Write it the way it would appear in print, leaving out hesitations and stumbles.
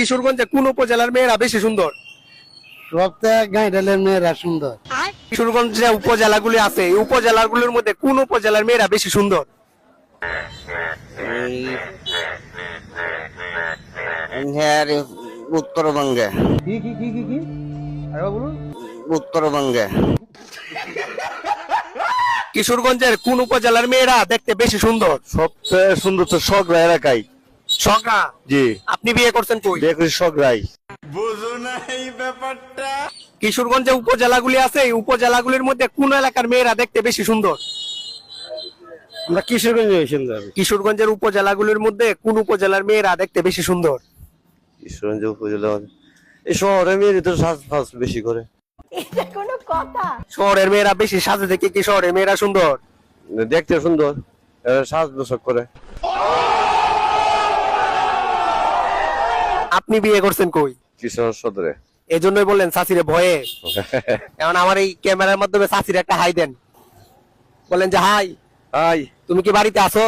কিশোরগঞ্জে কোন উপজেলার মেয়েরা বেশি সুন্দর? প্রত্যেক গাঁইডালের মেয়েরা সুন্দর। কিশোরগঞ্জ যে উপজেলাগুলি আছে এই উপজেলাগুলির মধ্যে কোন উপজেলার মেয়েরা বেশি সুন্দর? উত্তরবঙ্গে। কি কি কি কি কি আরে বলুন। উত্তরবঙ্গে। কিশোরগঞ্জের কোন উপজেলার মেয়েরা দেখতে বেশি সুন্দর? সবচেয়ে সুন্দর তো সগরা এলাকায়। সগরা। জি, আপনি বিয়ে করছেন কই? বিয়ে করি সগরাই। কিশোরগঞ্জে উপজেলাগুলি আছে এই উপজেলাগুলির মধ্যে কোন এলাকার মেয়েরা দেখতে বেশি সুন্দর? আমরা কিশোরগঞ্জে সুন্দর। কিশোরগঞ্জের উপজেলাগুলির মধ্যে কোন উপজেলার মেয়েরা দেখতে বেশি সুন্দর? ঈশ্বরগঞ্জ উপজেলা এই শহরে মেয়েরই তো সাজ ফাজ বেশি করে। এটা কোনো কথা? শহরের মেয়েরা বেশি সাজে থেকে কি শহরের মেয়েরা সুন্দর? দেখতে সুন্দর, সাজ পোশাক করে। আপনি বিয়ে করছেন কই? কিশোর সদরে। এই জন্যই বললেন চাষিরে ভয়ে। এখন আমার এই ক্যামেরার মাধ্যমে চাষির একটা হাই দেন, বলেন যে হাই হাই। তুমি কি বাড়িতে আছো?